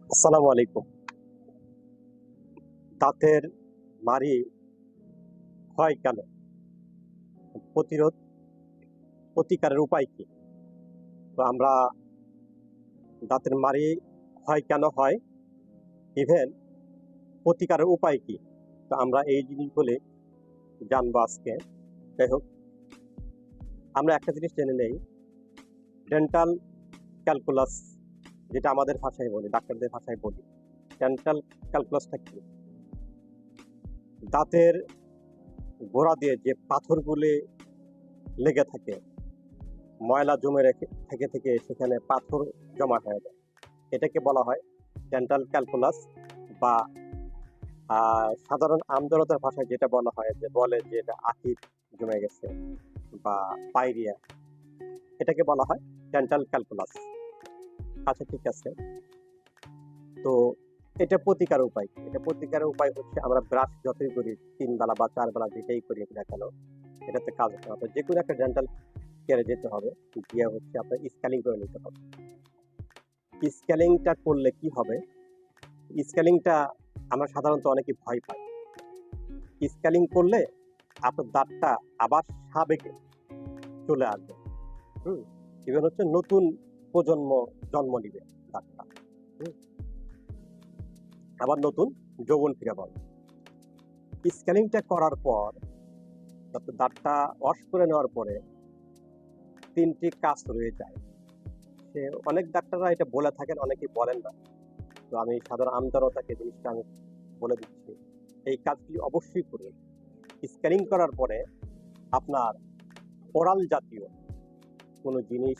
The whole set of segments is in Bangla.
আসসালামু আলাইকুম। দাঁতের মাড়ি ক্ষয় কেন? প্রতিরোধ, প্রতিকারের উপায় কি? তো আমরা দাঁতের মাড়ি ক্ষয় কেন হয়, ইভেন প্রতিকারের উপায় কি? তো আমরা এই জিনিসগুলি জানবো আজকে। যাই হোক, আমরা একটা জিনিস জেনে নেই, ডেন্টাল ক্যালকুলাস, যেটা আমাদের ভাষায় বলি, ডাক্তারদের ভাষায় বলি। ডেন্টাল ক্যালকুলাসটা কি? দাঁতের গোড়া দিয়ে যে পাথরগুলি লেগে থাকে, ময়লা জমে থেকে থেকে সেখানে পাথর জমা হয়ে যায়, এটাকে বলা হয় ডেন্টাল ক্যালকুলাস, বা সাধারণ আমজনতার ভাষায় যেটা বলা হয়, যে বলে যে এটা আকির জমে গেছে বা পাইরিয়া, এটাকে বলা হয় ডেন্টাল ক্যালকুলাস। আচ্ছা, ঠিক আছে। তো এটা প্রতিকারের উপায় কি? এটা প্রতিকারের উপায় হচ্ছে আমরা ব্রাশ যতই করি, 3 বেলা বা 4 বেলা যেটাই করি না কেন, এটাতে কাজ হতে হবে। যে কোনো একটা ডেন্টাল কেয়ারে যেতে হবে, গিয়ে হচ্ছে আপনার স্ক্যানিং করে নিতে হবে। স্ক্যানিংটা করলে কি হবে? স্ক্যানিংটা আমরা সাধারণত অনেকে ভয় পাই। স্ক্যানিং করলে আপনার দাঁতটা আবার স্বাভাবিক চলে আসবে। এবার হচ্ছে নতুন প্রজন্ম জন্ম নিবে দাঁতটা। আবার নতুন যৌবন ফিরে পাবে। স্ক্যানিংটা করার পর দাঁতটা ওয়াশ করে নেওয়ার পরে 3টি কাজ রয়ে যায়। সে অনেক ডাক্তাররা এটা বলে থাকেন, অনেকেই বলেন না। তো আমি সাধারণ আমজনতাকে জিনিসটা আমি বলে দিচ্ছি, এই কাজটি অবশ্যই করুন। স্ক্যানিং করার পরে আপনার ওরাল জাতীয় কোনো জিনিস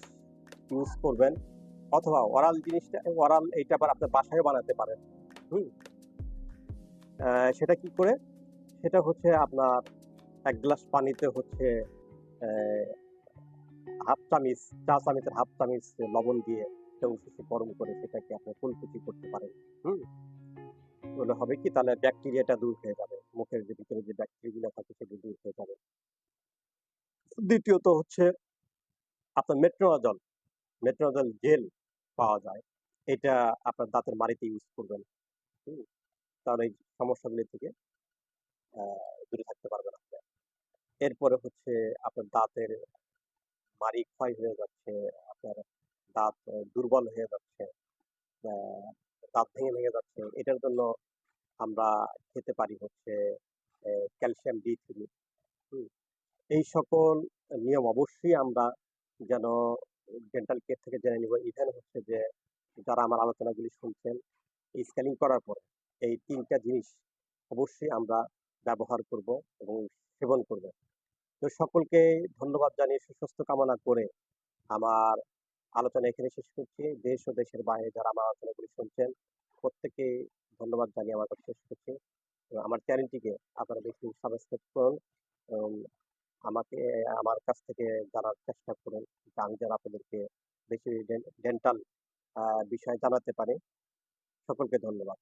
ইউজ করবেন, অথবা ওরাল এইটা আবার আপনার বাসায় বানাতে পারেন। সেটা কি করে? সেটা হচ্ছে আপনার 1 গ্লাস পানিতে হচ্ছে হাফ চামিচ, চা চামিচের হাফ চামিচ লবণ দিয়ে সেটা উষুসে গরম করে সেটাকে আপনি কুলকুচি করতে পারেন। তাহলে হবে কি, তাহলে ব্যাকটেরিয়াটা দূর হয়ে যাবে, মুখের যে ভিতরে যে ব্যাকটেরিয়াগুলো থাকে সেগুলো দূর হয়ে যাবে। দ্বিতীয়ত হচ্ছে আপনার মেট্রোনজল জেল পাওয়া যায়, এটা আপনার দাঁতের মাড়িতে ইউজ করবেন। তাহলে এই সমস্যাগুলি থেকে দূরে থাকতে পারবেন আপনি। এরপরে হচ্ছে আপনার দাঁতের মাড়ি ক্ষয় হয়ে যাচ্ছে, আপনার দাঁত দুর্বল হয়ে যাচ্ছে, দাঁত ভেঙে ভেঙে যাচ্ছে, এটার জন্য আমরা খেতে পারি হচ্ছে ক্যালসিয়াম D3। এই সকল নিয়ম অবশ্যই আমরা যেন ডেন্টাল কেয়ার থেকে জেনে নিব। ইভেন হচ্ছে যে যারা আমার আলোচনাগুলি শুনছেন, এই স্ক্যানিং করার পরে এই 3টা জিনিস অবশ্যই আমরা ব্যবহার করব এবং সেবন করব। তো সকলকে ধন্যবাদ জানিয়ে সুস্বাস্থ্য কামনা করে আমার আলোচনা এখানে শেষ করছি। দেশ ও দেশের বাইরে যারা আমার আলোচনাগুলি শুনছেন, প্রত্যেককে ধন্যবাদ জানিয়ে আমার কথা শেষ করছি। তো আমার চ্যানেলটিকে আপনারা বেশি সাবস্ক্রাইব করুন এবং আমাকে আমার কাছ থেকে জানার চেষ্টা করুন, যে আমি যেন আপনাদেরকে বেশি ডেন্টাল বিষয়ে জানাতে পারি। সকলকে ধন্যবাদ।